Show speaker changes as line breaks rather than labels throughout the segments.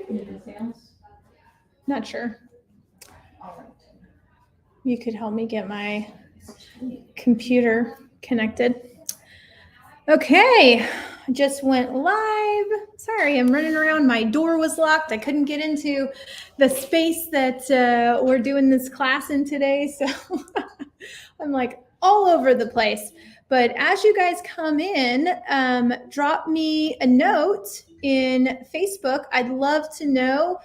Anything else?
Not sure.
All right.
You could help me get my computer connected. Okay, I just went live. Sorry, I'm running around. My door was locked. I couldn't get into the space that we're doing this class in today. So I'm like all over the place. But as you guys come in, drop me a note in Facebook. I'd love to know,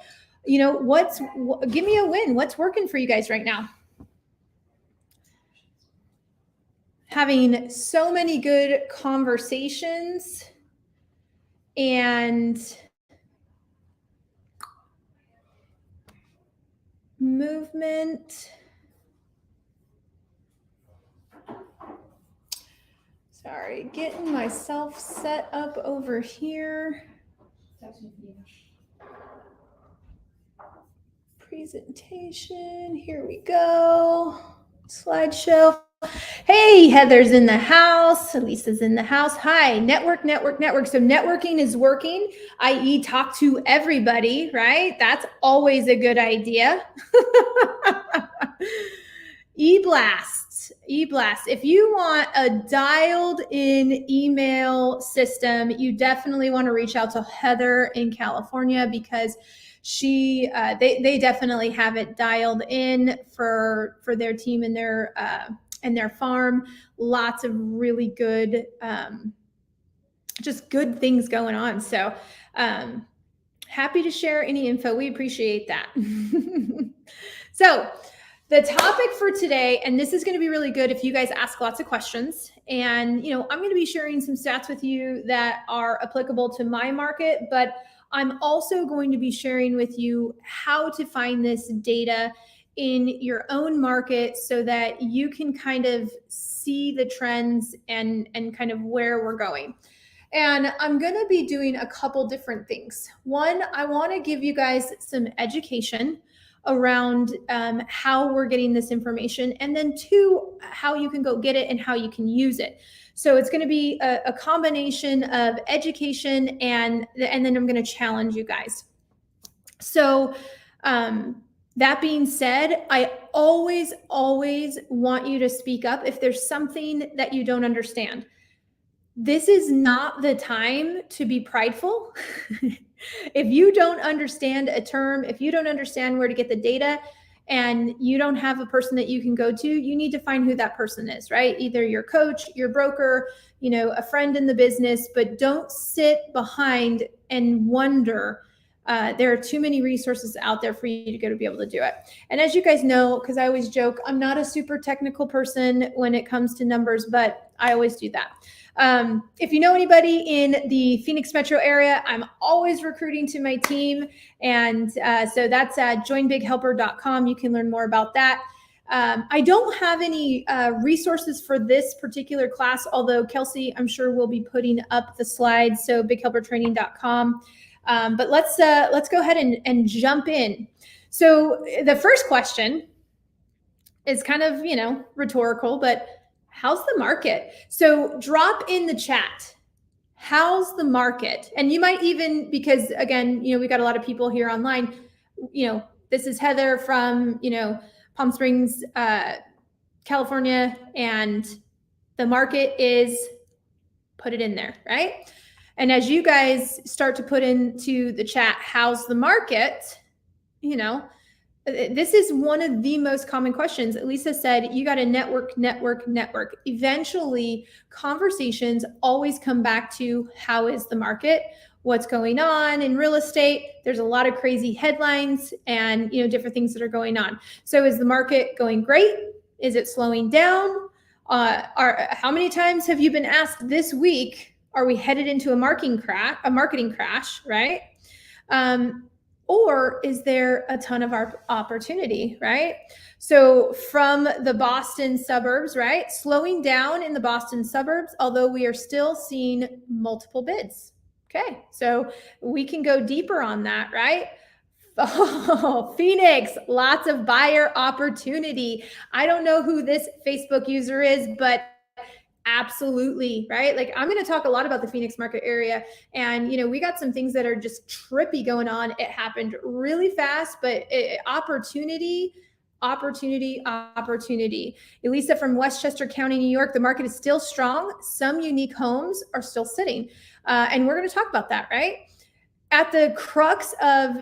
give me a win. What's working for you guys right now? Having so many good conversations and movement. Sorry, getting myself set up over here. Presentation, here we go. Slideshow. Hey, Heather's in the house. Lisa's in the house. Hi, network. So networking is working, i.e. talk to everybody, right? That's always a good idea. E-Blast. If you want a dialed in email system, you definitely want to reach out to Heather in California because they definitely have it dialed in for their team and their farm. Lots of really good, just good things going on. So happy to share any info. We appreciate that. So the topic for today, and this is going to be really good if you guys ask lots of questions. And, I'm going to be sharing some stats with you that are applicable to my market, but I'm also going to be sharing with you how to find this data in your own market so that you can kind of see the trends and kind of where we're going. And I'm going to be doing a couple different things. One, I want to give you guys some education around how we're getting this information. And then two, how you can go get it and how you can use it. So it's going to be a combination of education and then I'm going to challenge you guys. So that being said, I always want you to speak up if there's something that you don't understand. This is not the time to be prideful. If you don't understand a term, if you don't understand where to get the data, and you don't have a person that you can go to, you need to find who that person is, right? Either your coach, your broker, a friend in the business, but don't sit behind and wonder. There are too many resources out there for you to go to be able to do it. And as you guys know, because I always joke, I'm not a super technical person when it comes to numbers, but I always do that. If you know anybody in the Phoenix metro area, I'm always recruiting to my team. And so that's at joinbighelper.com. You can learn more about that. I don't have any resources for this particular class, although Kelsey, I'm sure will be putting up the slides. So bighelpertraining.com. But let's go ahead and jump in. So the first question is kind of, rhetorical, but how's the market? So drop in the chat. How's the market? And you might even, because again, we got a lot of people here online, this is Heather from, Palm Springs, California, and the market is, put it in there, right? And as you guys start to put into the chat, how's the market? This is one of the most common questions. Lisa said, you got to network. Eventually, conversations always come back to how is the market? What's going on in real estate? There's a lot of crazy headlines and different things that are going on. So is the market going great? Is it slowing down? How many times have you been asked this week, are we headed into a marketing crash, right? Or is there a ton of opportunity, right? So from the Boston suburbs, right? Slowing down in the Boston suburbs, although we are still seeing multiple bids. Okay, so we can go deeper on that, right? Oh, Phoenix, lots of buyer opportunity. I don't know who this Facebook user is, but Absolutely, right? Like I'm going to talk a lot about the Phoenix market area, and we got some things that are just trippy going on. It happened really fast, but opportunity. Elisa from Westchester County, New York, the market is still strong. Some unique homes are still sitting, and we're going to talk about that, right? At the crux of,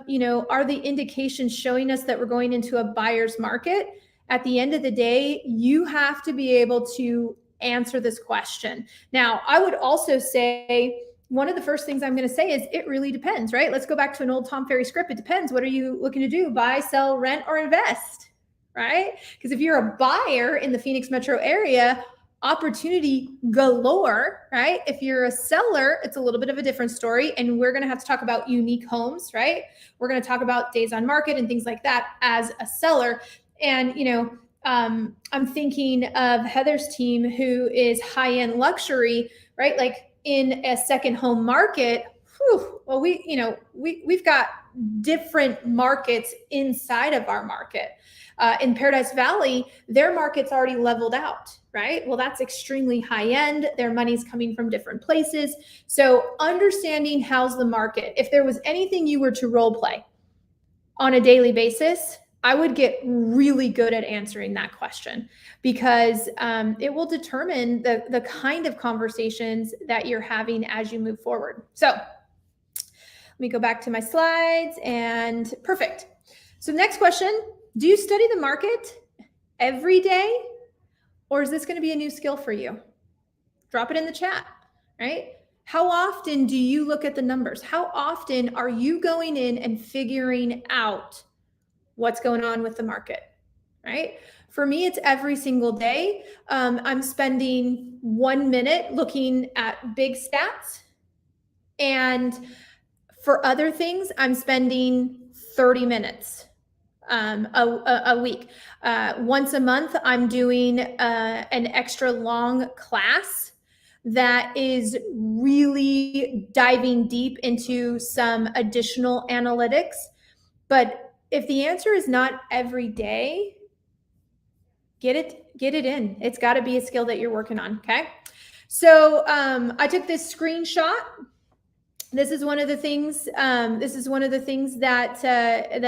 are the indications showing us that we're going into a buyer's market? At the end of the day, you have to be able to answer this question. Now, I would also say one of the first things I'm going to say is it really depends, right? Let's go back to an old Tom Ferry script. It depends. What are you looking to do? Buy, sell, rent, or invest, right? Because if you're a buyer in the Phoenix metro area, opportunity galore, right? If you're a seller, it's a little bit of a different story. And we're going to have to talk about unique homes, right? We're going to talk about days on market and things like that as a seller. And, I'm thinking of Heather's team, who is high-end luxury, right? Like in a second home market. Well, we've got different markets inside of our market. In Paradise Valley, their market's already leveled out, right? Well, that's extremely high end. Their money's coming from different places. So understanding how's the market. If there was anything you were to role play on a daily basis, I would get really good at answering that question, because it will determine the kind of conversations that you're having as you move forward. So let me go back to my slides, and perfect. So next question, do you study the market every day, or is this going to be a new skill for you? Drop it in the chat, right? How often do you look at the numbers? How often are you going in and figuring out what's going on with the market, right? For me, it's every single day. I'm spending 1 minute looking at big stats. And for other things, I'm spending 30 minutes a week. Once a month, I'm doing an extra long class that is really diving deep into some additional analytics. But if the answer is not every day, get it in. It's got to be a skill that you're working on. Okay. So I took this screenshot. This is one of the things. That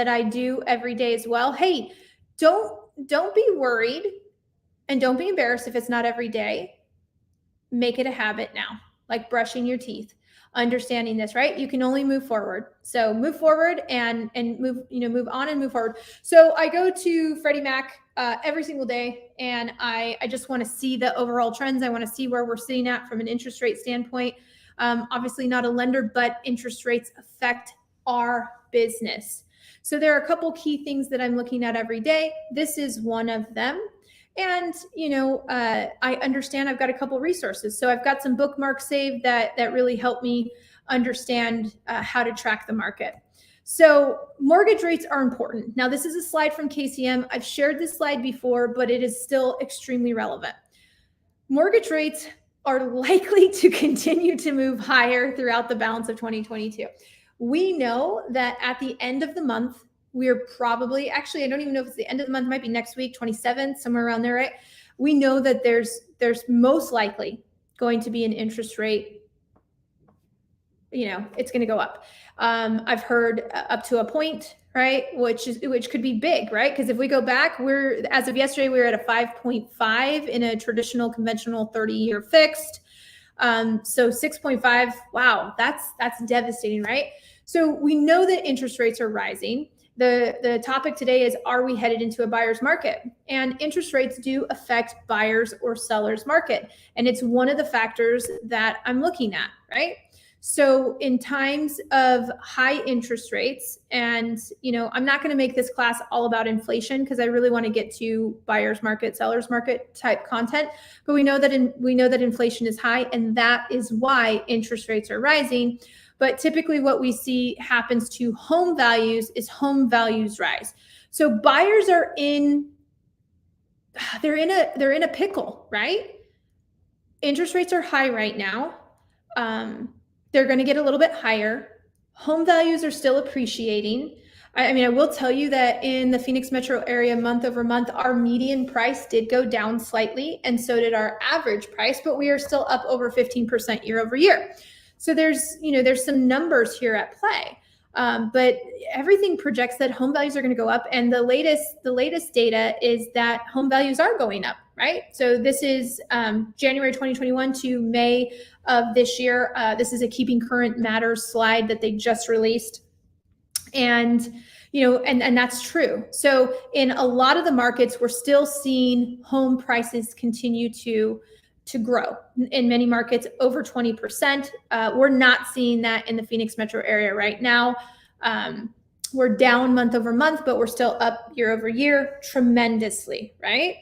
I do every day as well. Hey, don't be worried, and don't be embarrassed if it's not every day. Make it a habit now, like brushing your teeth. Understanding this, right? You can only move forward. So move forward and move on and move forward. So I go to Freddie Mac every single day, and I just want to see the overall trends. I want to see where we're sitting at from an interest rate standpoint. Obviously not a lender, but interest rates affect our business. So there are a couple key things that I'm looking at every day. This is one of them. And, I understand I've got a couple resources. So I've got some bookmarks saved that really help me understand how to track the market. So mortgage rates are important. Now, this is a slide from KCM. I've shared this slide before, but it is still extremely relevant. Mortgage rates are likely to continue to move higher throughout the balance of 2022. We know that at the end of the month, we're probably, actually, I don't even know if it's the end of the month, it might be next week, 27th, somewhere around there, right? We know that there's most likely going to be an interest rate, it's going to go up. I've heard up to a point, right? Which could be big, right? Because if we go back, as of yesterday, we were at a 5.5 in a traditional conventional 30-year fixed. So 6.5, wow, that's devastating, right? So we know that interest rates are rising. The topic today is, are we headed into a buyer's market? And interest rates do affect buyers or sellers market. And it's one of the factors that I'm looking at, right? So in times of high interest rates, and I'm not going to make this class all about inflation, because I really want to get to buyer's market, seller's market type content. But we know that inflation is high, and that is why interest rates are rising. But typically what we see happens to home values is home values rise. So buyers are they're in a pickle, right? Interest rates are high right now. They're going to get a little bit higher. Home values are still appreciating. I mean, I will tell you that in the Phoenix metro area, month over month, our median price did go down slightly, and so did our average price, but we are still up over 15% year over year. So there's some numbers here at play. But everything projects that home values are going to go up, and the latest data is that home values are going up, right? So this is January 2021 to May of this year. This is a Keeping Current Matters slide that they just released. And and that's true. So in a lot of the markets, we're still seeing home prices continue to grow. In many markets, over 20%. We're not seeing that in the Phoenix metro area right now. We're down month over month, but we're still up year over year tremendously, right?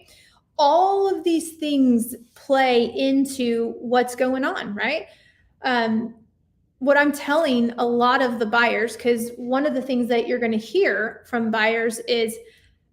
All of these things play into what's going on, right? What I'm telling a lot of the buyers, because one of the things that you're going to hear from buyers is,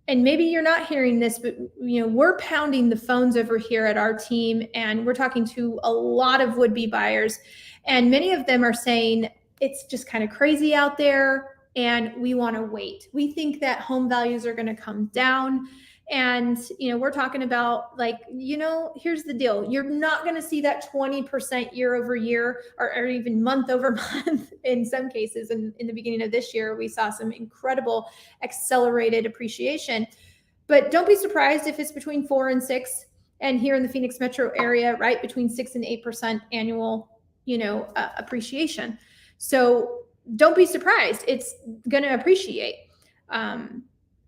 and maybe you're not hearing this, but we're pounding the phones over here at our team, and we're talking to a lot of would-be buyers, and many of them are saying it's just kind of crazy out there, and we want to wait. We think that home values are going to come down. And, we're talking about here's the deal. You're not going to see that 20% year over year or even month over month in some cases. And in the beginning of this year, we saw some incredible accelerated appreciation. But don't be surprised if it's between 4 and 6. And here in the Phoenix metro area, right, between 6 and 8% annual, appreciation. So don't be surprised. It's going to appreciate.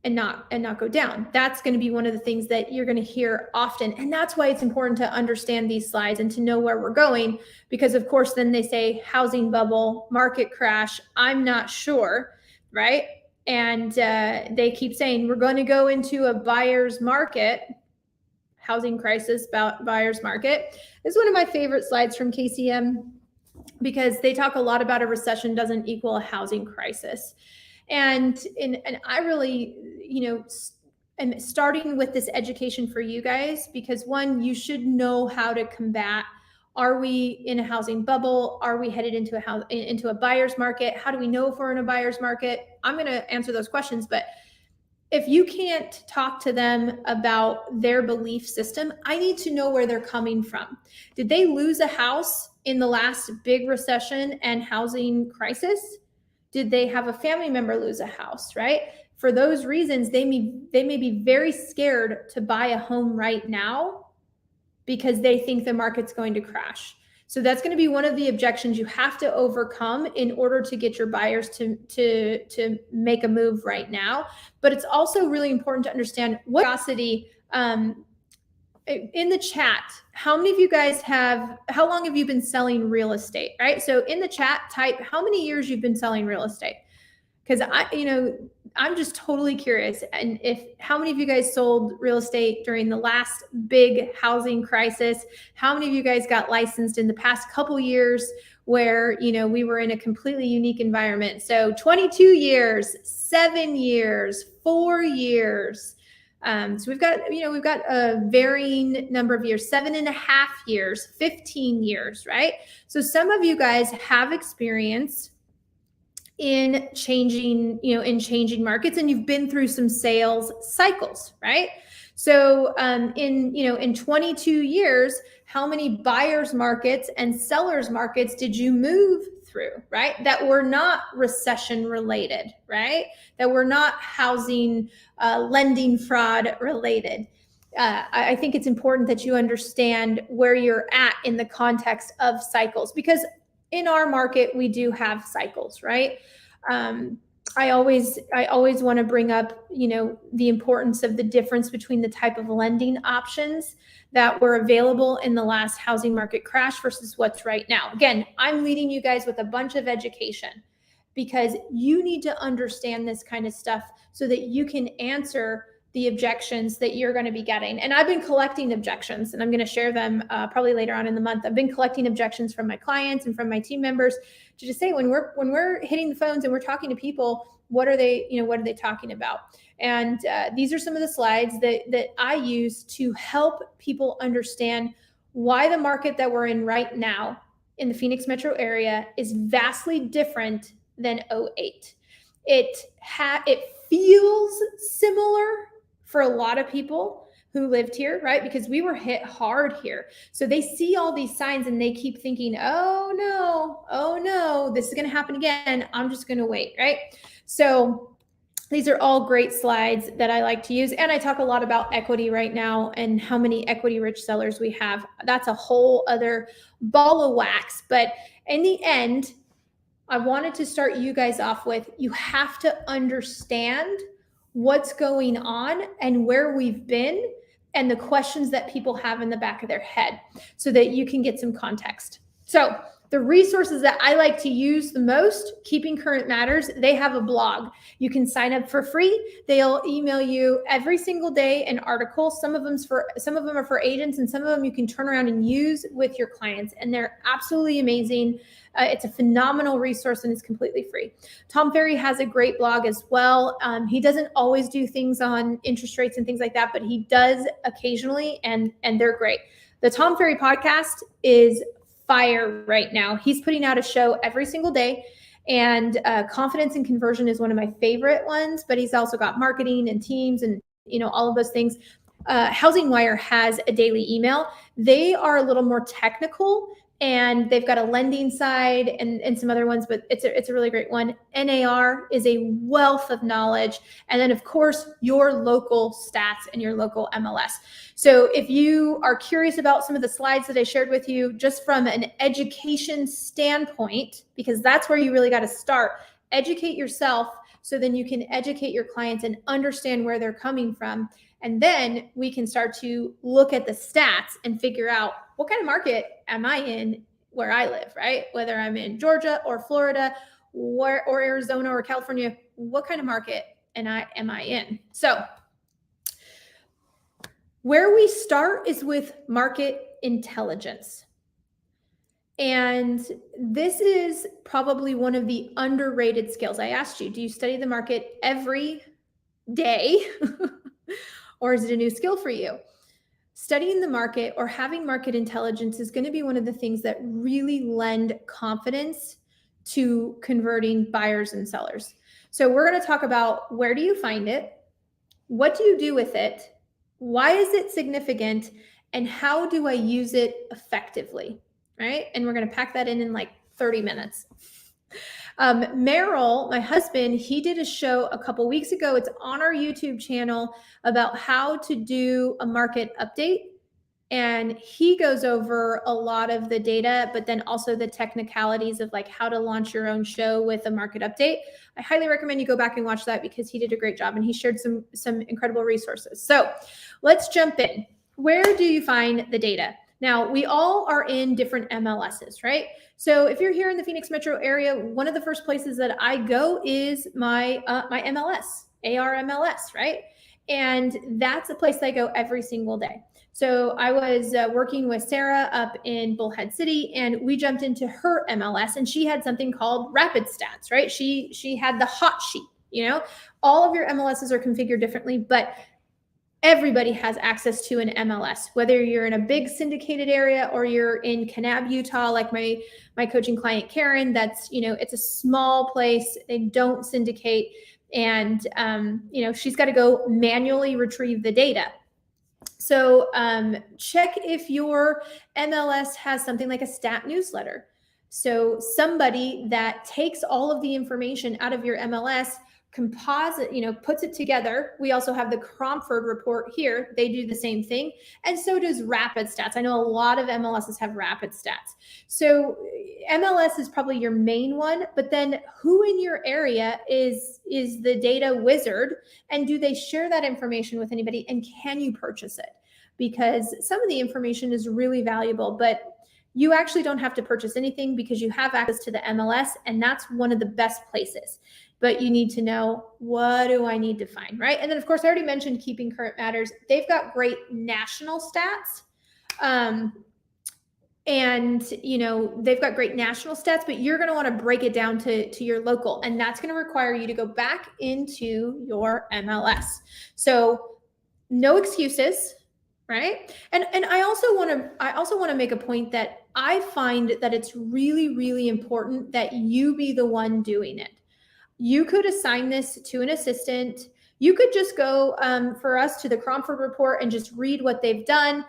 And not go down. That's going to be one of the things that you're going to hear often. And that's why it's important to understand these slides and to know where we're going, because of course, then they say housing bubble, market crash. I'm not sure, right? And they keep saying we're going to go into a buyer's market, housing crisis, buyer's market. This is one of my favorite slides from KCM, because they talk a lot about a recession doesn't equal a housing crisis. And I really, am starting with this education for you guys, because one, you should know how to combat. Are we in a housing bubble? Are we headed into a buyer's market? How do we know if we're in a buyer's market? I'm going to answer those questions, but if you can't talk to them about their belief system, I need to know where they're coming from. Did they lose a house in the last big recession and housing crisis? Did they have a family member lose a house, right? For those reasons, they may be very scared to buy a home right now because they think the market's going to crash. So that's going to be one of the objections you have to overcome in order to get your buyers to make a move right now. But it's also really important to understand what curiosity. In the chat, how many of you guys how long have you been selling real estate, right? So in the chat, type how many years you've been selling real estate. Because I'm just totally curious. And how many of you guys sold real estate during the last big housing crisis? How many of you guys got licensed in the past couple years where, we were in a completely unique environment? So 22 years, 7 years, 4 years. So we've got a varying number of years, 7.5 years, 15 years, right? So some of you guys have experience in changing markets, and you've been through some sales cycles, right? So in 22 years, how many buyers markets and sellers markets did you move through, right? That were not recession related, right? That were not housing lending fraud related. I think it's important that you understand where you're at in the context of cycles, because in our market, we do have cycles, right? I always want to bring up, the importance of the difference between the type of lending options that were available in the last housing market crash versus what's right now. Again, I'm leading you guys with a bunch of education because you need to understand this kind of stuff so that you can answer the objections that you're going to be getting. And I've been collecting objections, and I'm going to share them probably later on in the month. I've been collecting objections from my clients and from my team members to just say, when we're hitting the phones and we're talking to people, what are they talking about? And these are some of the slides that I use to help people understand why the market that we're in right now in the Phoenix metro area is vastly different than '08. It feels similar for a lot of people who lived here, right? Because we were hit hard here. So they see all these signs and they keep thinking, oh no, this is going to happen again. I'm just going to wait, right? So these are all great slides that I like to use. And I talk a lot about equity right now and how many equity rich sellers we have. That's a whole other ball of wax. But in the end, I wanted to start you guys off with, you have to understand what's going on and where we've been and the questions that people have in the back of their head so that you can get some context. So the resources that I like to use the most, Keeping Current Matters, they have a blog. You can sign up for free. They'll email you every single day an article. Some of them are for agents, and some of them you can turn around and use with your clients. And they're absolutely amazing. It's a phenomenal resource and it's completely free. Tom Ferry has a great blog as well. He doesn't always do things on interest rates and things like that, but he does occasionally, and they're great. The Tom Ferry podcast is fire right now. He's putting out a show every single day, and confidence and conversion is one of my favorite ones, but he's also got marketing and teams and all of those things. Housing Wire has a daily email. They are a little more technical, and they've got a lending side and some other ones, but it's a really great one. NAR is a wealth of knowledge. And then of course, your local stats and your local MLS. So if you are curious about some of the slides that I shared with you, just from an education standpoint, because that's where you really got to start, educate yourself so then you can educate your clients and understand where they're coming from. And then we can start to look at the stats and figure out what kind of market am I in where I live, right? Whether I'm in Georgia or Florida or Arizona or California, what kind of market am I in? So where we start is with market intelligence. And this is probably one of the underrated skills. I asked you, do you study the market every day? Or is it a new skill for you? Studying the market or having market intelligence is going to be one of the things that really lend confidence to converting buyers and sellers. So we're going to talk about, where do you find it? What do you do with it? Why is it significant? And how do I use it effectively? Right? And we're going to pack that in like 30 minutes. Merrill, my husband, he did a show a couple weeks ago. It's on our YouTube channel about how to do a market update. And he goes over a lot of the data, but then also the technicalities of like how to launch your own show with a market update. I highly recommend you go back and watch that because he did a great job and he shared some incredible resources. So let's jump in. Where do you find the data? Now, we all are in different MLSs, right? So if you're here in the Phoenix metro area, one of the first places that I go is my MLS, ARMLS, right? And that's a place that I go every single day. So I was working with Sarah up in Bullhead City, and we jumped into her MLS, and she had something called Rapid Stats, right? She had the hot sheet. All of your MLSs are configured differently, but everybody has access to an MLS, whether you're in a big syndicated area or you're in Kanab, Utah, like my coaching client, Karen. That's, it's a small place. They don't syndicate. And, she's got to go manually retrieve the data. So check if your MLS has something like a stat newsletter. So somebody that takes all of the information out of your MLS, composite, puts it together. We also have the Cromford report here. They do the same thing. And so does Rapid Stats. I know a lot of MLSs have Rapid Stats. So MLS is probably your main one, but then who in your area is the data wizard, and do they share that information with anybody, and can you purchase it? Because some of the information is really valuable, but you actually don't have to purchase anything because you have access to the MLS, and that's one of the best places. But you need to know, what do I need to find, right? And then, of course, I already mentioned Keeping Current Matters. They've got great national stats. They've got great national stats, but you're going to want to break it down to your local. And that's going to require you to go back into your MLS. So no excuses, right? And I also want to make a point that I find that it's really, really important that you be the one doing it. you could assign this to an assistant. You could just go for us to the Cromford report and just read what they've done.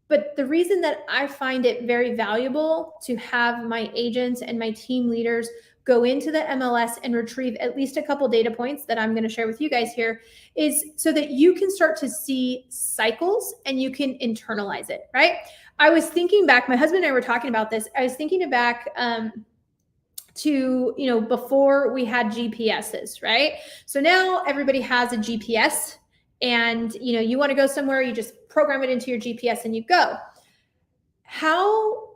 But the reason that I find it very valuable to have my agents and my team leaders go into the MLS and retrieve at least a couple data points that I'm going to share with you guys here is so that you can start to see cycles and you can internalize it, right? I was thinking back, my husband and I were talking about this. I was thinking back to, before we had GPSs, right? So now everybody has a GPS, and you want to go somewhere, you just program it into your GPS and you go. How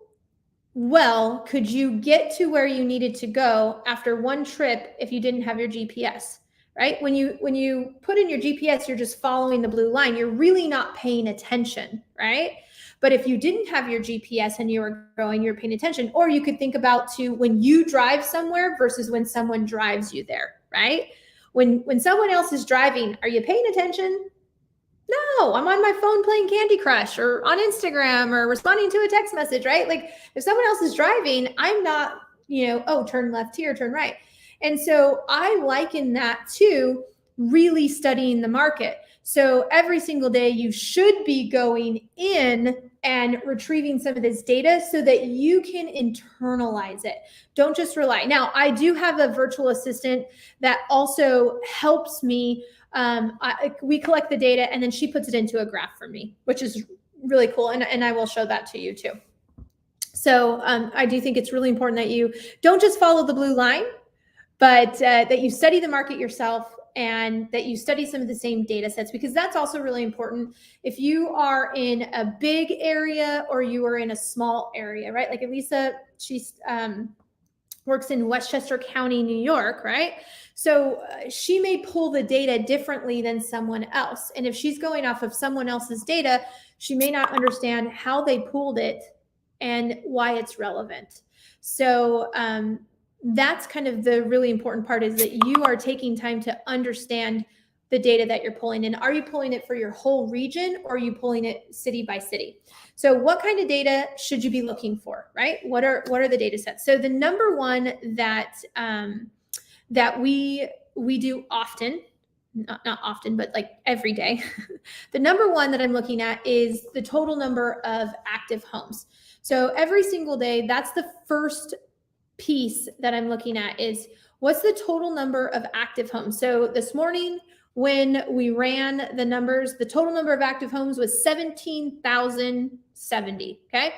well could you get to where you needed to go after one trip if you didn't have your GPS, right? When you put in your GPS, you're just following the blue line. You're really not paying attention, right? But if you didn't have your GPS and you were going, you're paying attention. Or you could think about when you drive somewhere versus when someone drives you there, right? When someone else is driving, are you paying attention? No, I'm on my phone playing Candy Crush or on Instagram or responding to a text message, right? Like if someone else is driving, I'm not, turn left here, turn right. And so I liken that to really studying the market. So every single day you should be going in and retrieving some of this data so that you can internalize it. Don't just rely. Now, I do have a virtual assistant that also helps me. We collect the data and then she puts it into a graph for me, which is really cool. And I will show that to you too. So I do think it's really important that you don't just follow the blue line, but that you study the market yourself and that you study some of the same data sets, because that's also really important. If you are in a big area or you are in a small area, right? Like Elisa, she's works in Westchester County, New York, right? So she may pull the data differently than someone else. And if she's going off of someone else's data, she may not understand how they pulled it and why it's relevant. So that's kind of the really important part, is that you are taking time to understand the data that you're pulling in. Are you pulling it for your whole region, or are you pulling it city by city? So what kind of data should you be looking for, right? What are the data sets? So the number one that that we do often, not often, but like every day, the number one that I'm looking at is the total number of active homes. So every single day, that's the first piece that I'm looking at, is what's the total number of active homes. So this morning when we ran the numbers, the total number of active homes was 17,070. Okay.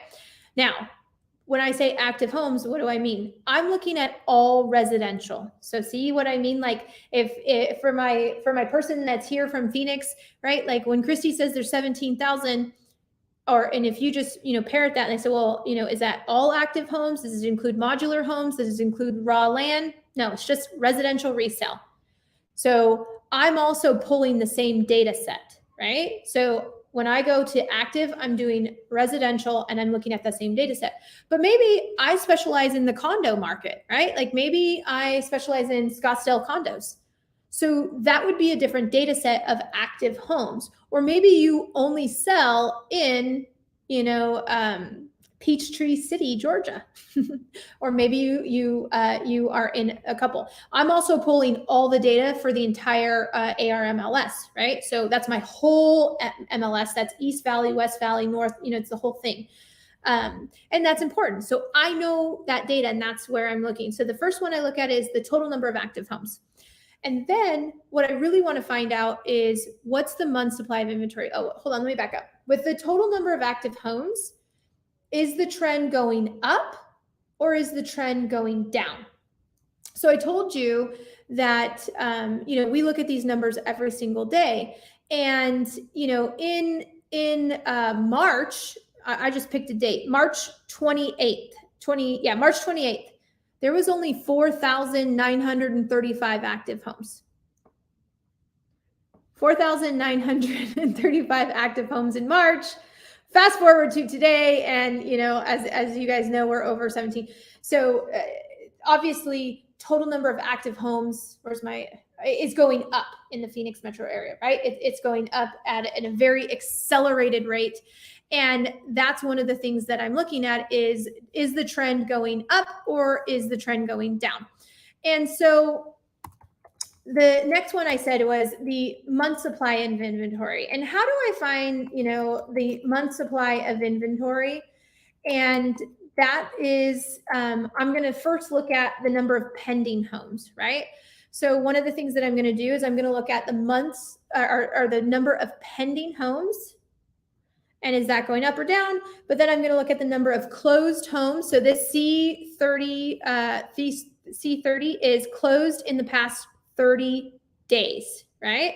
Now, when I say active homes, what do I mean? I'm looking at all residential. So see what I mean? Like if for my person that's here from Phoenix, right? Like when Christy says there's 17,000, and if you just, parrot that and they say, well, is that all active homes? Does it include modular homes? Does it include raw land? No, it's just residential resale. So I'm also pulling the same data set, right? So when I go to active, I'm doing residential and I'm looking at the same data set. But maybe I specialize in the condo market, right? Like maybe I specialize in Scottsdale condos. So that would be a different data set of active homes. Or maybe you only sell in, Peachtree City, Georgia, or maybe you are in a couple. I'm also pulling all the data for the entire ARMLS, right? So that's my whole MLS. That's East Valley, West Valley, North. It's the whole thing, and that's important. So I know that data, and that's where I'm looking. So the first one I look at is the total number of active homes. And then what I really want to find out is what's the month supply of inventory. Oh, hold on, let me back up. With the total number of active homes, is the trend going up or is the trend going down? So I told you that, we look at these numbers every single day. And, in March, I just picked a date, March 28th, March 28th. There was only 4,935 active homes. 4,935 active homes in March. Fast forward to today, and as you guys know, we're over 17. So obviously, total number of active homes is going up in the Phoenix metro area, right? It's going up at a very accelerated rate. And that's one of the things that I'm looking at is the trend going up or is the trend going down? And so the next one I said was the month supply of inventory. And how do I find, the month supply of inventory? And that is, I'm going to first look at the number of pending homes, right? So one of the things that I'm going to do is I'm going to look at the months or the number of pending homes. And is that going up or down? But then I'm going to look at the number of closed homes. So this C30, C30 is closed in the past 30 days, right?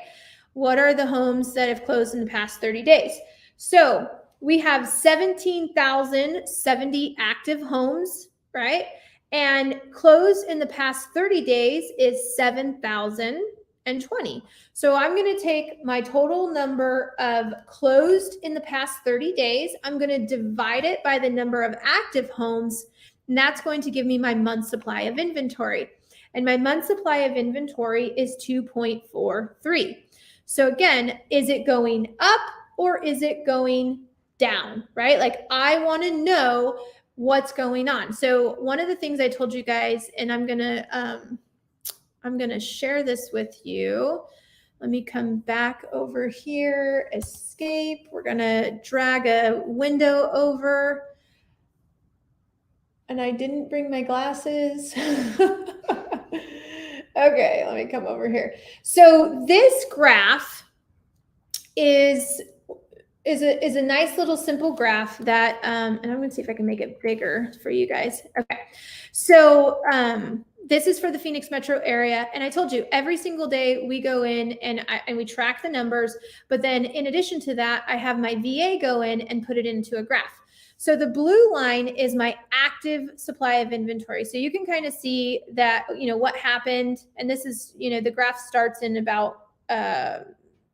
What are the homes that have closed in the past 30 days? So we have 17,070 active homes, right? And closed in the past 30 days is 7,020. So I'm going to take my total number of closed in the past 30 days. I'm going to divide it by the number of active homes, and that's going to give me my month supply of inventory. And my month supply of inventory is 2.43. So again, is it going up or is it going down, right? Like I want to know what's going on. So one of the things I told you guys, and I'm going to share this with you. Let me come back over here, escape. We're going to drag a window over. And I didn't bring my glasses. Okay, let me come over here. So this graph is a nice little simple graph that, and I'm going to see if I can make it bigger for you guys. Okay, so this is for the Phoenix metro area, and I told you every single day we go in and we track the numbers. But then in addition to that, I have my VA go in and put it into a graph. So the blue line is my active supply of inventory. So you can kind of see that, what happened. And this is, the graph starts in about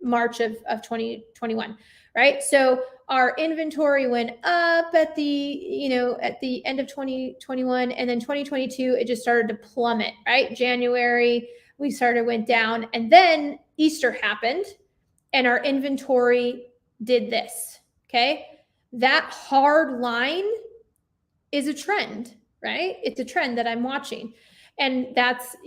March of 2021, right? So our inventory went up at the end of 2021, and then 2022, it just started to plummet, right? January, went down, and then Easter happened and our inventory did this, okay? That hard line is a trend, right? It's a trend that I'm watching. And that's,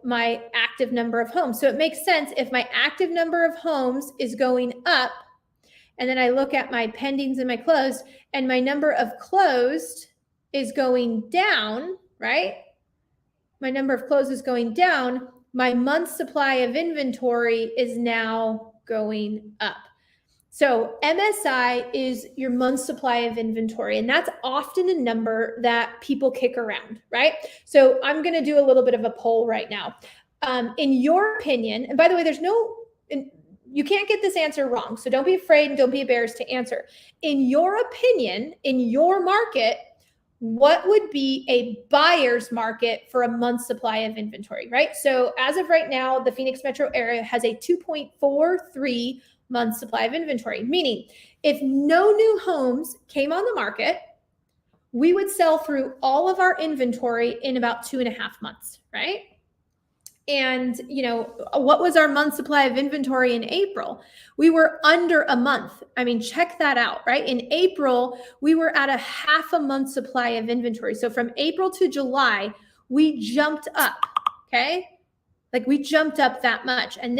my active number of homes. So it makes sense if my active number of homes is going up, and then I look at my pendings and my closed, and my number of closed is going down, right? My number of closed is going down. My month supply of inventory is now going up. So MSI is your month supply of inventory, and that's often a number that people kick around, right? So I'm going to do a little bit of a poll right now. In your opinion, and by the way, you can't get this answer wrong, so don't be afraid and don't be embarrassed to answer. In your opinion, in your market, what would be a buyer's market for a month supply of inventory, right? So as of right now, the Phoenix metro area has a 2.43 month supply of inventory, meaning if no new homes came on the market, we would sell through all of our inventory in about 2.5 months, right? And, what was our month supply of inventory in April? We were under a month. I mean, check that out, right? In April, we were at a half a month supply of inventory. So from April to July, we jumped up, okay? Like we jumped up that much. And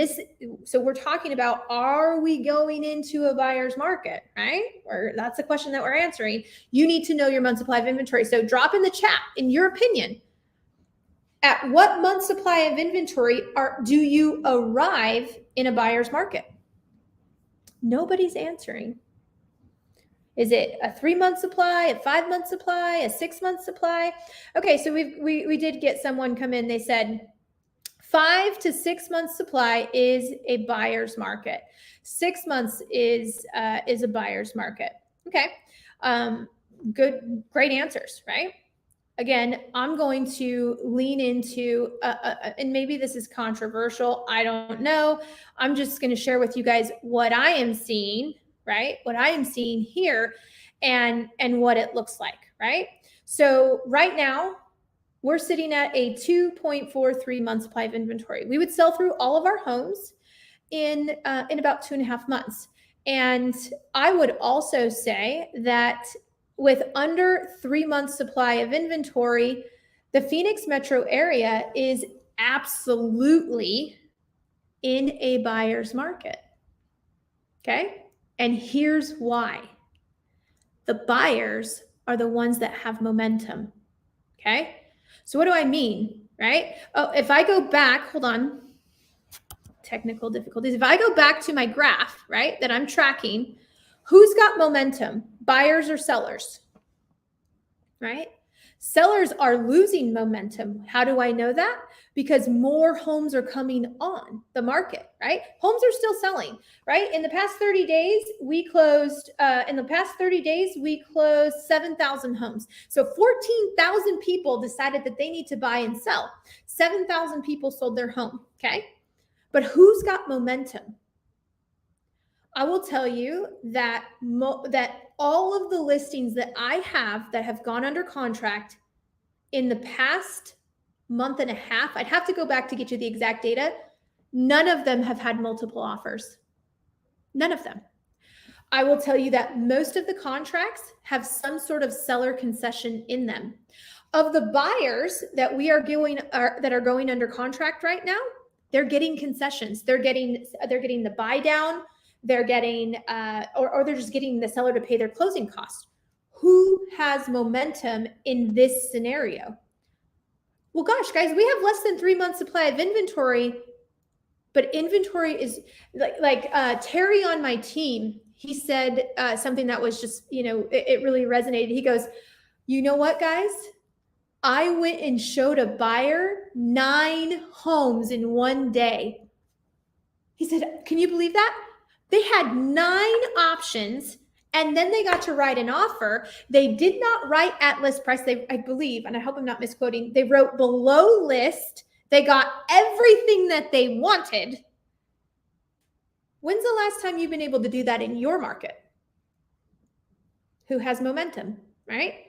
so we're talking about, are we going into a buyer's market, right? Or that's the question that we're answering. You need to know your month supply of inventory. So drop in the chat, in your opinion, at what month supply of inventory do you arrive in a buyer's market? Nobody's answering. Is it a 3-month supply, a 5-month supply, a 6-month supply? Okay, so we did get someone come in. They said 5 to 6 months supply is a buyer's market. 6 months is a buyer's market. Okay, great answers, right? Again, I'm going to lean into, and maybe this is controversial, I don't know. I'm just going to share with you guys what I am seeing, right? What I am seeing here and what it looks like, right? So right now, we're sitting at a 2.43 month supply of inventory. We would sell through all of our homes in about 2.5 months. And I would also say that with under 3 months supply of inventory, the Phoenix metro area is absolutely in a buyer's market. Okay? And here's why. The buyers are the ones that have momentum. Okay? So what do I mean, right? Oh, if I go back, hold on, technical difficulties. If I go back to my graph, right, that I'm tracking, who's got momentum, buyers or sellers, right? Sellers are losing momentum. How do I know that? Because more homes are coming on the market, right? Homes are still selling, right? In the past 30 days, we closed 7,000 homes. So 14,000 people decided that they need to buy and sell. 7,000 people sold their home, okay? But who's got momentum? I will tell you that that all of the listings that I have that have gone under contract in the past month and a half, I'd have to go back to get you the exact data. None of them have had multiple offers. None of them. I will tell you that most of the contracts have some sort of seller concession in them. Of the buyers that are going under contract right now, they're getting concessions. They're getting the buy down. They're getting or they're just getting the seller to pay their closing costs. Who has momentum in this scenario? Well, gosh, guys, we have less than 3 months supply of inventory, but inventory is like Terry on my team. He said something that was just, it really resonated. He goes, you know what, guys? I went and showed a buyer 9 homes in one day. He said, can you believe that? They had 9 options and then they got to write an offer. They did not write at list price. I believe, and I hope I'm not misquoting, they wrote below list. They got everything that they wanted. When's the last time you've been able to do that in your market? Who has momentum, right?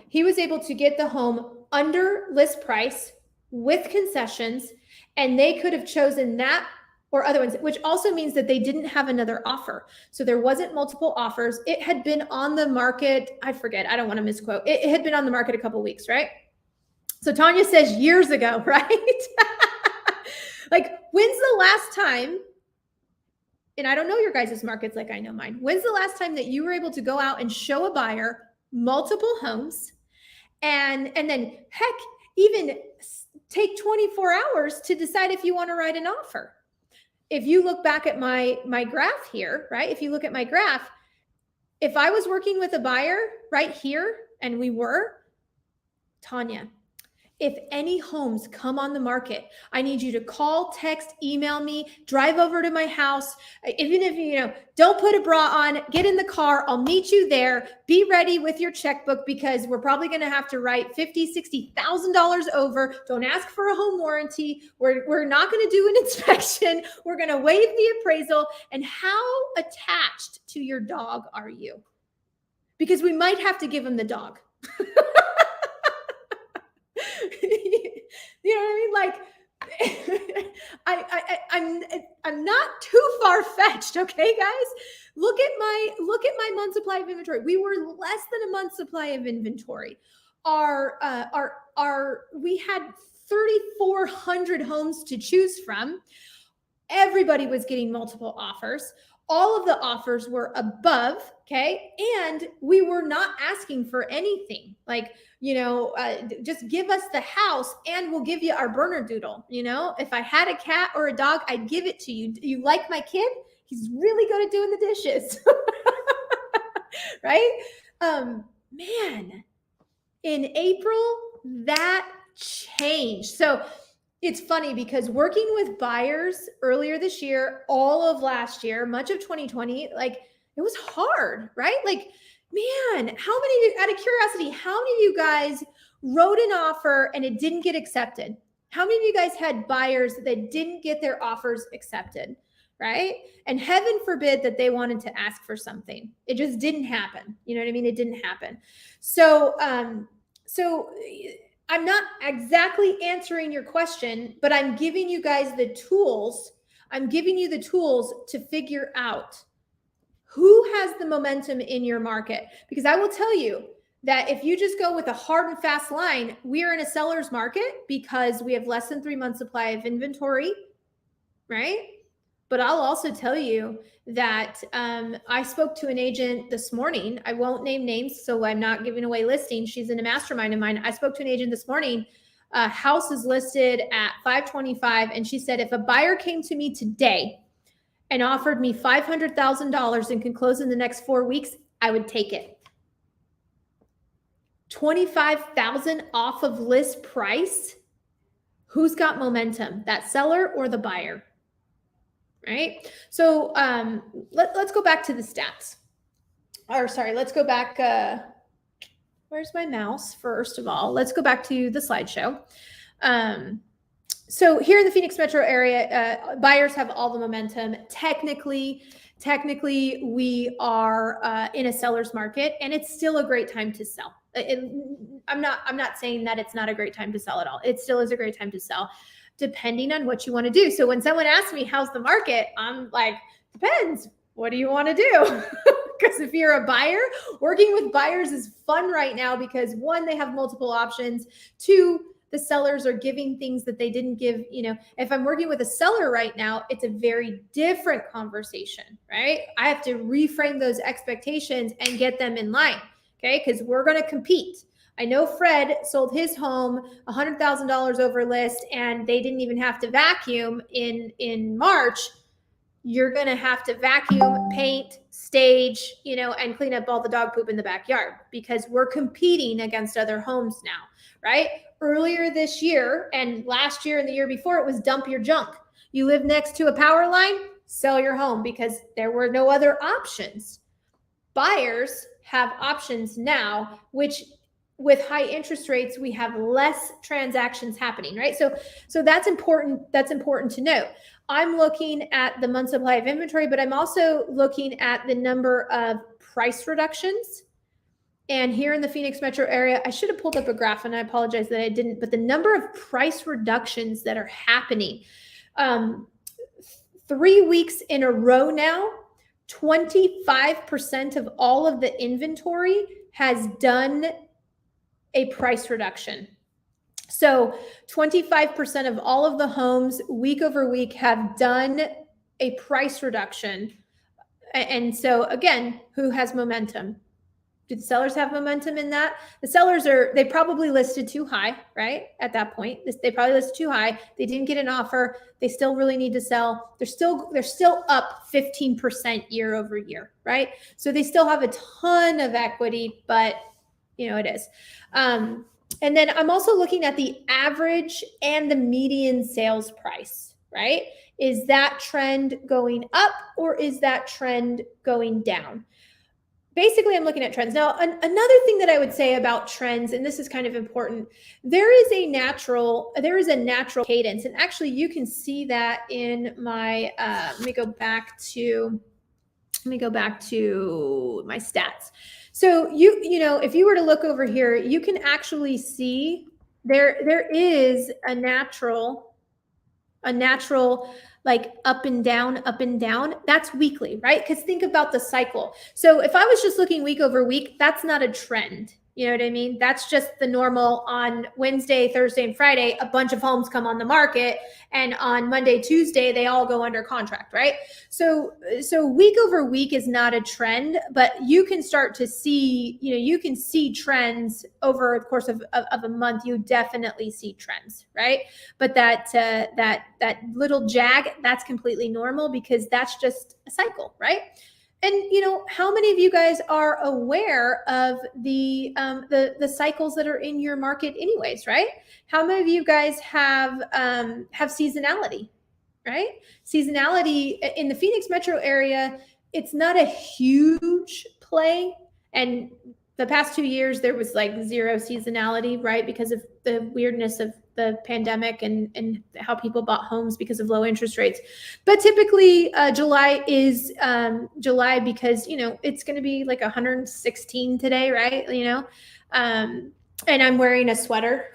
He was able to get the home under list price with concessions, and they could have chosen that or other ones, which also means that they didn't have another offer. So there wasn't multiple offers. It had been on the market. I forget. I don't want to misquote. It had been on the market a couple of weeks, right? So Tanya says years ago, right? Like, when's the last time, and I don't know your guys' markets like I know mine, when's the last time that you were able to go out and show a buyer multiple homes and then, heck, even take 24 hours to decide if you want to write an offer? If you look back at my graph here, right? If you look at my graph, if I was working with a buyer right here, and we were, Tanya, if any homes come on the market, I need you to call, text, email me, drive over to my house. Even if, don't put a bra on, get in the car. I'll meet you there. Be ready with your checkbook because we're probably going to have to write $50,000, $60,000 over. Don't ask for a home warranty. We're not going to do an inspection. We're going to waive the appraisal. And how attached to your dog are you? Because we might have to give him the dog. You know what I mean? Like, I'm not too far fetched, okay, guys? Look at my month supply of inventory. We were less than a month supply of inventory. We had 3,400 homes to choose from. Everybody was getting multiple offers. All of the offers were above, okay? And we were not asking for anything. Like, just give us the house and we'll give you our burner doodle. If I had a cat or a dog, I'd give it to you. You like my kid? He's really good at doing the dishes. Right? Man, in April, that changed. So it's funny because working with buyers earlier this year, all of last year, much of 2020, like, it was hard, right? Like, man, how many of you, out of curiosity, how many of you guys wrote an offer and it didn't get accepted? How many of you guys had buyers that didn't get their offers accepted, right? And heaven forbid that they wanted to ask for something. It just didn't happen. You know what I mean? It didn't happen. So I'm not exactly answering your question, but I'm giving you guys the tools. I'm giving you the tools to figure out who has the momentum in your market. Because I will tell you that if you just go with a hard and fast line, we are in a seller's market because we have less than 3 months supply of inventory. right? But I'll also tell you that I spoke to an agent this morning. I won't name names, so I'm not giving away listings. She's in a mastermind of mine. I spoke to an agent this morning. House is listed at 525, and she said if a buyer came to me today and offered me $500,000 and can close in the next 4 weeks, I would take it. 25,000 off of list price. Who's got momentum, that seller or the buyer? Right? So let's go back to the stats. Or sorry, let's go back. Where's my mouse? First of all, let's go back to the slideshow. So here in the Phoenix metro area, buyers have all the momentum. Technically, we are in a seller's market, and it's still a great time to sell. I'm not saying that it's not a great time to sell at all. It still is a great time to sell, depending on what you want to do. So when someone asks me, how's the market? I'm like, depends. What do you want to do? Because if you're a buyer, working with buyers is fun right now because one, they have multiple options. Two, the sellers are giving things that they didn't give. If I'm working with a seller right now, it's a very different conversation, right? I have to reframe those expectations and get them in line, okay? Because we're going to compete. I know Fred sold his home $100,000 over list, and they didn't even have to vacuum in March. You're going to have to vacuum, paint, stage, and clean up all the dog poop in the backyard because we're competing against other homes now, right? Earlier this year and last year and the year before, it was dump your junk. You live next to a power line, sell your home because there were no other options. Buyers have options now, which with high interest rates, we have less transactions happening, right? So that's important. That's important to note. I'm looking at the month supply of inventory, but I'm also looking at the number of price reductions. And here in the Phoenix metro area, I should have pulled up a graph, and I apologize that I didn't, but the number of price reductions that are happening, 3 weeks in a row now, 25% of all of the inventory has done a price reduction. So 25% of all of the homes week over week have done a price reduction. And so again, who has momentum? Do the sellers have momentum in that? The sellers they probably listed too high, right? At that point, they probably listed too high. They didn't get an offer. They still really need to sell. They're still up 15% year over year, right? So they still have a ton of equity, but it is. And then I'm also looking at the average and the median sales price, right? Is that trend going up or is that trend going down? Basically, I'm looking at trends. Now, another thing that I would say about trends, and this is kind of important, there is a natural cadence. And actually, you can see that in my, let me go back to my stats. So if you were to look over here, you can actually see there is a natural like up and down. That's weekly, right? Because think about the cycle. So if I was just looking week over week, that's not a trend. You know what I mean? That's just the normal. On Wednesday, Thursday, and Friday, a bunch of homes come on the market. And on Monday, Tuesday, they all go under contract, right? So week over week is not a trend, but you can start to see, you can see trends over the course of a month. You definitely see trends, right? But that little jag, that's completely normal because that's just a cycle, right? And how many of you guys are aware of the cycles that are in your market anyways, right? How many of you guys have seasonality, right? Seasonality in the Phoenix metro area, it's not a huge play. And the past 2 years, there was like zero seasonality, right? Because of the weirdness of the pandemic and how people bought homes because of low interest rates. But typically July is July because, it's going to be like 116 today, right? And I'm wearing a sweater.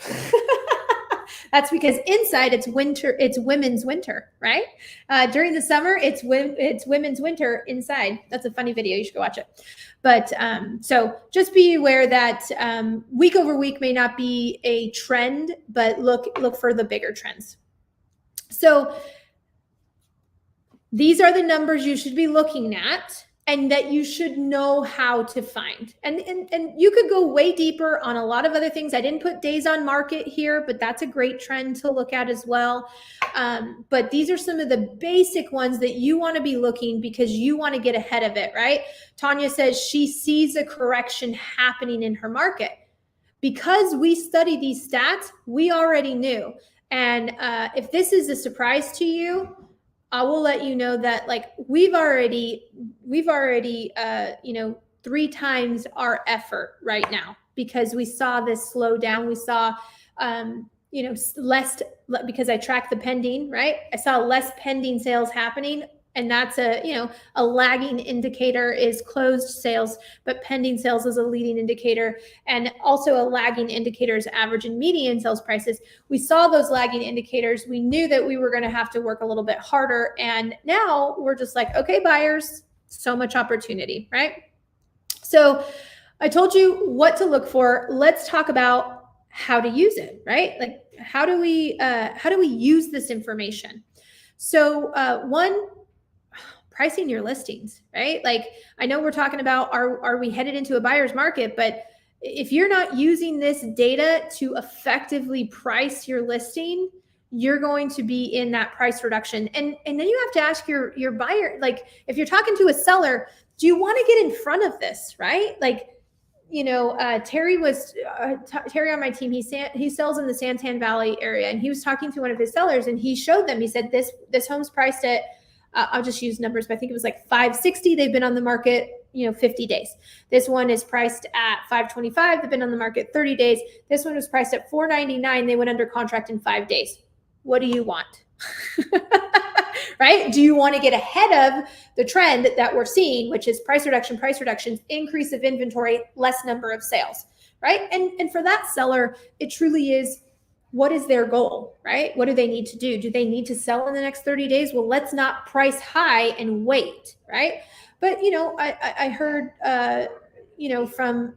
That's because inside it's winter, it's women's winter, right? During the summer, it's women's winter inside. That's a funny video. You should go watch it. But so just be aware that week over week may not be a trend, but look for the bigger trends. So these are the numbers you should be looking at and that you should know how to find. And you could go way deeper on a lot of other things. I didn't put days on market here, but that's a great trend to look at as well. But these are some of the basic ones that you want to be looking because you want to get ahead of it, right? Tanya says she sees a correction happening in her market. Because we study these stats, we already knew. And if this is a surprise to you, I will let you know that like we've already 3 times our effort right now because we saw this slow down. We saw less, because I track the pending, right? I saw less pending sales happening, and that's a lagging indicator is closed sales, but pending sales is a leading indicator, and also a lagging indicator is average and median sales prices. We saw those lagging indicators. We knew that we were going to have to work a little bit harder, and now we're just like, okay, buyers, so much opportunity, right? So I told you what to look for. Let's talk about how to use it, right? Like how do we use this information? So one, pricing your listings, right? Like I know we're talking about are we headed into a buyer's market, but if you're not using this data to effectively price your listing, you're going to be in that price reduction. And then you have to ask your buyer, like if you're talking to a seller, do you want to get in front of this, right? Like, Terry on my team. He sells in the Santan Valley area, and he was talking to one of his sellers, and he showed them. He said, "This home's priced at, I'll just use numbers, but I think it was like 560. They've been on the market, 50 days. This one is priced at 525. They've been on the market 30 days. This one was priced at 499. They went under contract in 5 days. What do you want?" Right? Do you want to get ahead of the trend that we're seeing, which is price reductions, increase of inventory, less number of sales, right? And for that seller, it truly is, what is their goal, right? What do they need to do? Do they need to sell in the next 30 days? Well, let's not price high and wait, right? But, I heard, from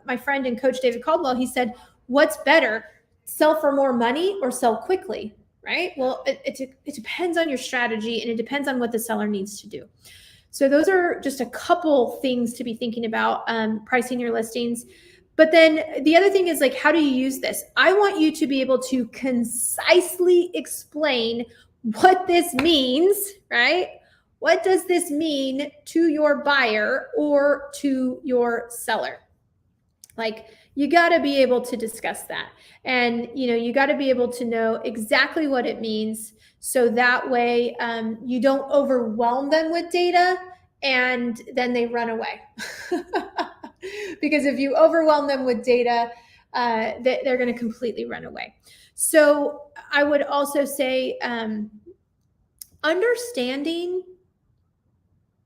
my friend and coach, David Caldwell, he said, what's better, sell for more money or sell quickly? Right? Well, it depends on your strategy, and it depends on what the seller needs to do. So those are just a couple things to be thinking about pricing your listings. But then the other thing is like, how do you use this? I want you to be able to concisely explain what this means, right? What does this mean to your buyer or to your seller? Like, you got to be able to discuss that. And, you got to be able to know exactly what it means. So that way you don't overwhelm them with data and then they run away. Because if you overwhelm them with data, they're going to completely run away. So I would also say understanding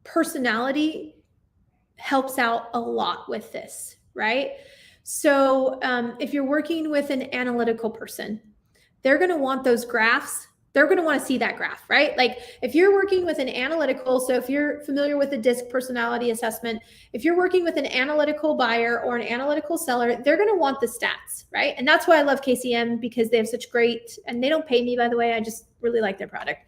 personality helps out a lot with this, right? So if you're working with an analytical person, they're going to want those graphs. They're going to want to see that graph, right? Like if you're working with an analytical, so if you're familiar with the DISC personality assessment, if you're working with an analytical buyer or an analytical seller, they're going to want the stats, right? And that's why I love KCM, because they have such great, and they don't pay me, by the way, I just really like their product.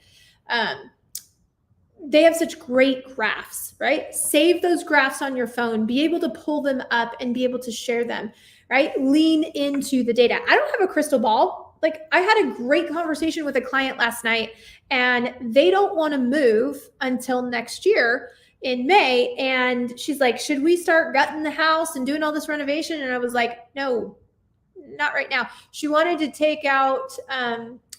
They have such great graphs, right? Save those graphs on your phone, be able to pull them up and be able to share them, right? Lean into the data. I don't have a crystal ball. Like I had a great conversation with a client last night, and they don't want to move until next year in May. And she's like, should we start gutting the house and doing all this renovation? And I was like, no, not right now. She wanted to take out,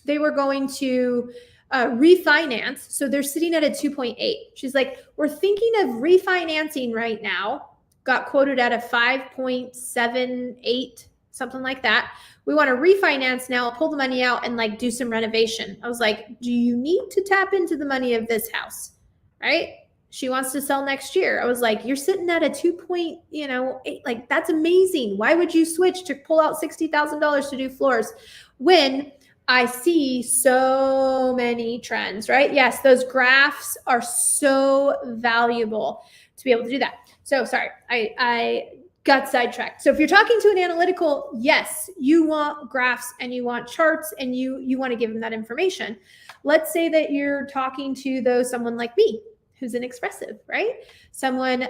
they were going to refinance. So they're sitting at a 2.8. She's like, we're thinking of refinancing right now. Got quoted at a 5.78, something like that. We want to refinance now, pull the money out and like do some renovation. I was like, do you need to tap into the money of this house? Right? She wants to sell next year. I was like, you're sitting at a 2.8, like that's amazing. Why would you switch to pull out $60,000 to do floors when I see so many trends, right? Yes, those graphs are so valuable to be able to do that. So sorry, I got sidetracked. So if you're talking to an analytical, yes, you want graphs and you want charts and you want to give them that information. Let's say that you're talking to someone like me, who's an expressive, right? Someone,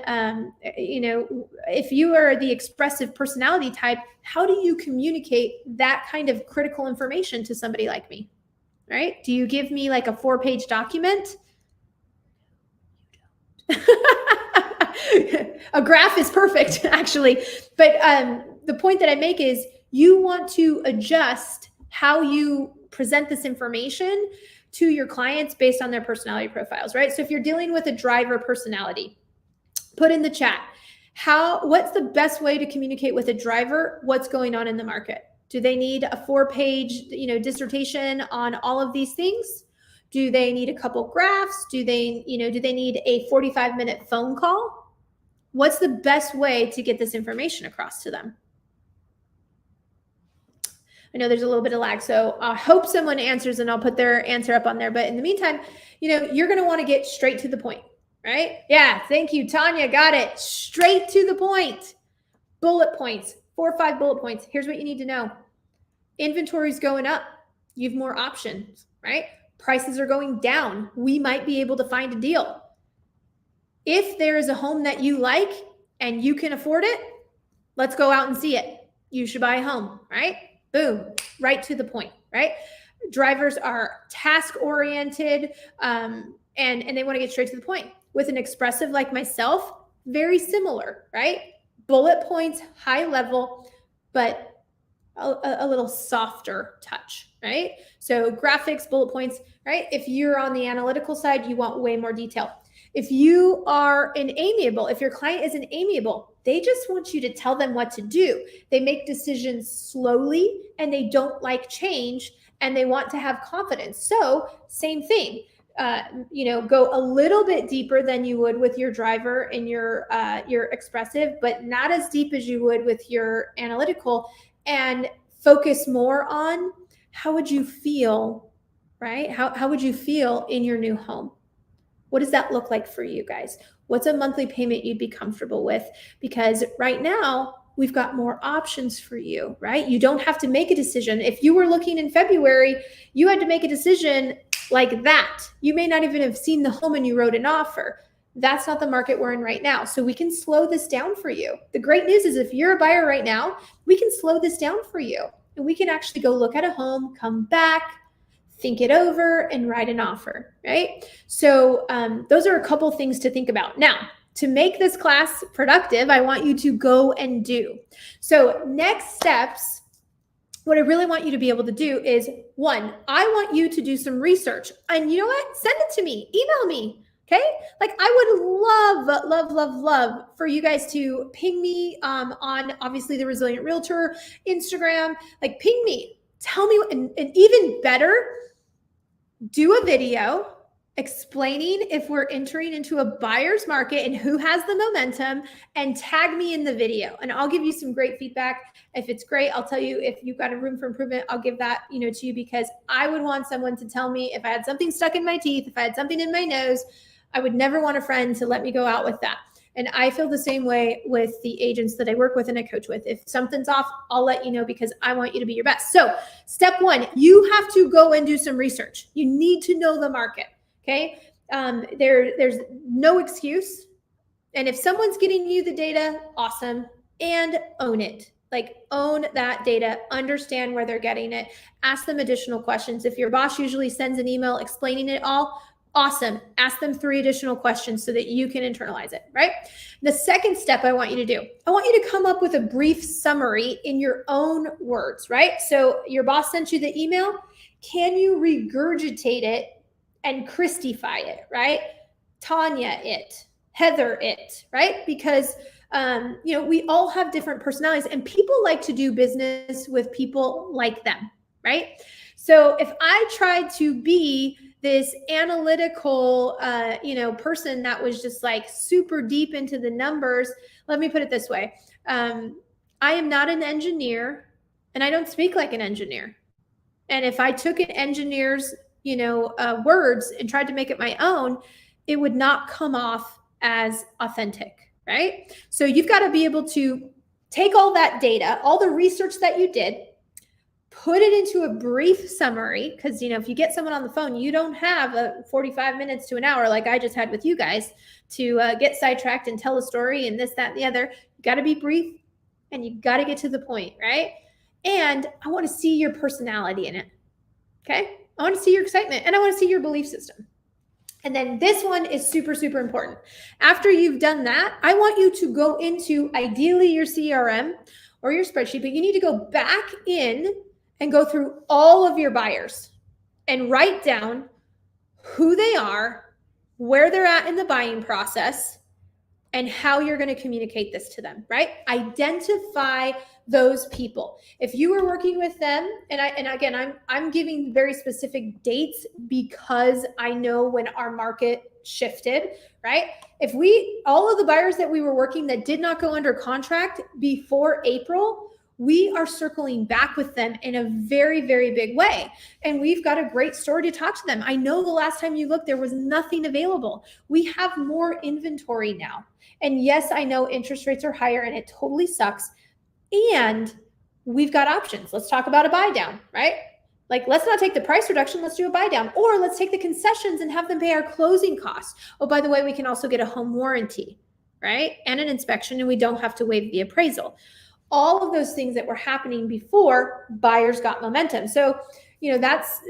if you are the expressive personality type, how do you communicate that kind of critical information to somebody like me, right? Do you give me like a 4-page document? A graph is perfect, actually. But the point that I make is you want to adjust how you present this information to your clients based on their personality profiles, right? So if you're dealing with a driver personality, put in the chat, what's the best way to communicate with a driver what's going on in the market? Do they need a 4-page, dissertation on all of these things? Do they need a couple graphs? Do they need a 45-minute phone call? What's the best way to get this information across to them? I know there's a little bit of lag, so I hope someone answers and I'll put their answer up on there. But in the meantime, you're going to want to get straight to the point, right? Yeah, thank you, Tanya. Got it. Straight to the point. Bullet points, 4 or 5 bullet points. Here's what you need to know. Inventory's going up. You have more options, right? Prices are going down. We might be able to find a deal. If there is a home that you like and you can afford it, let's go out and see it. You should buy a home, right? Boom, right to the point, right? Drivers are task-oriented and they want to get straight to the point. With an expressive like myself, very similar, right? Bullet points, high level, but a little softer touch, right? So graphics, bullet points, right? If you're on the analytical side, you want way more detail. If you are if your client is an amiable, they just want you to tell them what to do. They make decisions slowly and they don't like change and they want to have confidence. So same thing, go a little bit deeper than you would with your driver and your expressive, but not as deep as you would with your analytical, and focus more on how would you feel, right? How would you feel in your new home? What does that look like for you guys? What's a monthly payment you'd be comfortable with? Because right now, we've got more options for you, right? You don't have to make a decision. If you were looking in February, you had to make a decision like that. You may not even have seen the home and you wrote an offer. That's not the market we're in right now. So we can slow this down for you. The great news is if you're a buyer right now, we can slow this down for you. And we can actually go look at a home, come back, think it over, and write an offer, right? So those are a couple things to think about. Now, to make this class productive, I want you to go and do. So next steps, what I really want you to be able to do is, 1, I want you to do some research. And you know what? Send it to me, email me, okay? Like I would love for you guys to ping me on obviously the Resilient Realtor Instagram, like ping me, tell me, and even better, do a video explaining if we're entering into a buyer's market and who has the momentum, and tag me in the video. And I'll give you some great feedback. If it's great, I'll tell you. If you've got a room for improvement, I'll give that, to you, because I would want someone to tell me if I had something stuck in my teeth, if I had something in my nose. I would never want a friend to let me go out with that. And I feel the same way with the agents that I work with and I coach with. If something's off, I'll let you know, because I want you to be your best. So step 1, you have to go and do some research. You need to know the market, okay? There's no excuse. And if someone's getting you the data, awesome, and own it. Like own that data, understand where they're getting it, ask them additional questions. If your boss usually sends an email explaining it all, awesome. Ask them 3 additional questions so that you can internalize it, right? The second step I want you to do, I want you to come up with a brief summary in your own words, right? So your boss sent you the email. Can you regurgitate it and Christify it, right? Tanya it, Heather it, right? Because, we all have different personalities and people like to do business with people like them, right? So if I tried to be this analytical, person that was just like super deep into the numbers. Let me put it this way. I am not an engineer and I don't speak like an engineer. And if I took an engineer's, words and tried to make it my own, it would not come off as authentic, right? So you've got to be able to take all that data, all the research that you did, put it into a brief summary, because if you get someone on the phone, you don't have a 45 minutes to an hour like I just had with you guys to get sidetracked and tell a story and this, that, and the other. You got to be brief and you got to get to the point, right? And I want to see your personality in it. Okay? I want to see your excitement and I want to see your belief system. And then this one is super, super important. After you've done that, I want you to go into ideally your CRM or your spreadsheet, but you need to go back in and go through all of your buyers and write down who they are, where they're at in the buying process, and how you're going to communicate this to them, right? Identify those people. If you were working with them, and again, I'm giving very specific dates because I know when our market shifted, right? If all of the buyers that we were working that did not go under contract before April, we are circling back with them in a very, very big way. And we've got a great story to talk to them. I know the last time you looked, there was nothing available. We have more inventory now. And yes, I know interest rates are higher and it totally sucks. And we've got options. Let's talk about a buy down, right? Like, let's not take the price reduction. Let's do a buy down. Or let's take the concessions and have them pay our closing costs. Oh, by the way, we can also get a home warranty, right? And an inspection, and we don't have to waive the appraisal. All of those things that were happening before buyers got momentum. So, that's,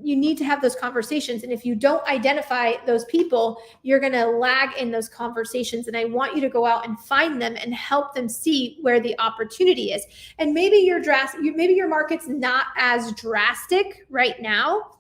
you need to have those conversations. And if you don't identify those people, you're going to lag in those conversations. And I want you to go out and find them and help them see where the opportunity is. And maybe your market's not as drastic right now,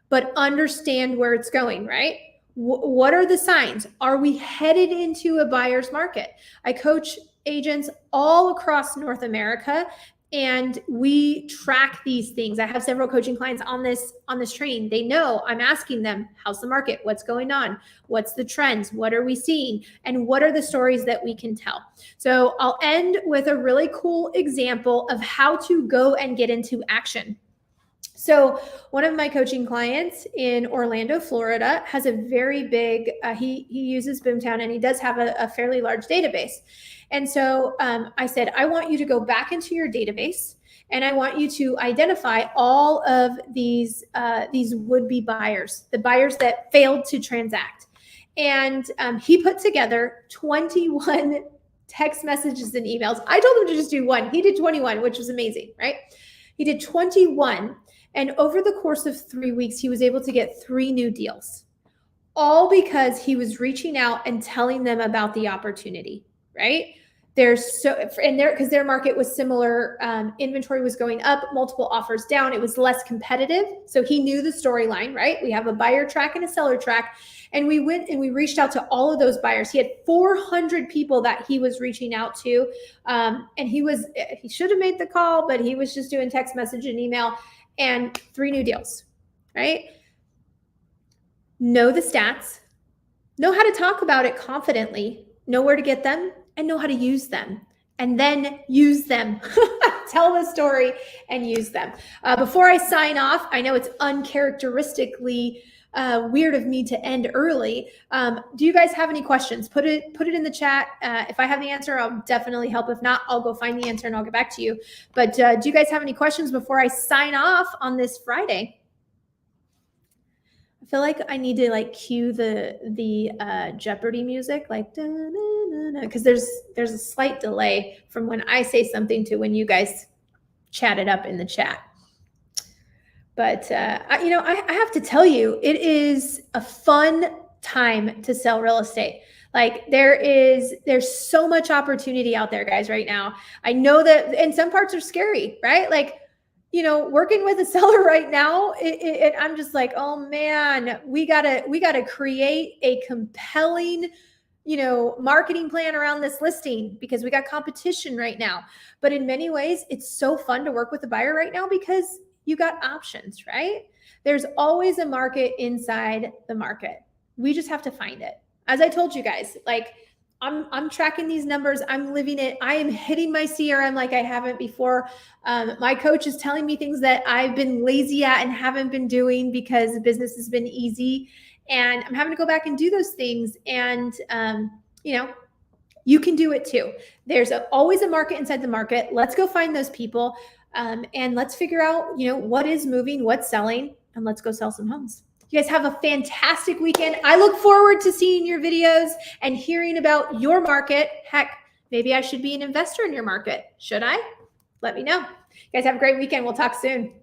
but understand where it's going, right? What are the signs? Are we headed into a buyer's market? I coach agents all across North America, and we track these things. I have several coaching clients on this training. They know I'm asking them, how's the market? What's going on? What's the trends? What are we seeing? And what are the stories that we can tell? So I'll end with a really cool example of how to go and get into action. So one of my coaching clients in Orlando, Florida, has a very big, he uses Boomtown, and he does have a fairly large database. And so I said, I want you to go back into your database, and I want you to identify all of these would-be buyers, the buyers that failed to transact. And he put together 21 text messages and emails. I told him to just do one. He did 21, which was amazing, right? He did 21. And over the course of 3 weeks, he was able to get 3 new deals, all because he was reaching out and telling them about the opportunity, right? Because their market was similar. Inventory was going up, multiple offers down. It was less competitive. So he knew the storyline, right? We have a buyer track and a seller track. And we went and we reached out to all of those buyers. He had 400 people that he was reaching out to. And he should have made the call, but he was just doing text message and email. And 3 new deals, right? Know the stats, know how to talk about it confidently, know where to get them, and know how to use them. And then use them. Tell the story and use them. Before I sign off, I know it's uncharacteristically weird of me to end early. Do you guys have any questions? Put it in the chat. If I have the answer, I'll definitely help. If not, I'll go find the answer and I'll get back to you. But do you guys have any questions before I sign off on this Friday? I feel like I need to cue the Jeopardy music, because there's a slight delay from when I say something to when you guys chat it up in the chat. But, I have to tell you, it is a fun time to sell real estate. There's so much opportunity out there, guys, right now. I know that, and some parts are scary, right? Working with a seller right now, I'm just like, oh man, we gotta create a compelling, marketing plan around this listing because we got competition right now. But in many ways, it's so fun to work with a buyer right now because you got options, right? There's always a market inside the market. We just have to find it. As I told you guys, I'm tracking these numbers. I'm living it. I am hitting my CRM like I haven't before. My coach is telling me things that I've been lazy at and haven't been doing because business has been easy. And I'm having to go back and do those things. And, You can do it too. There's always a market inside the market. Let's go find those people, and let's figure out, what is moving, what's selling, and let's go sell some homes. You guys have a fantastic weekend. I look forward to seeing your videos and hearing about your market. Heck, maybe I should be an investor in your market. Should I? Let me know. You guys have a great weekend. We'll talk soon.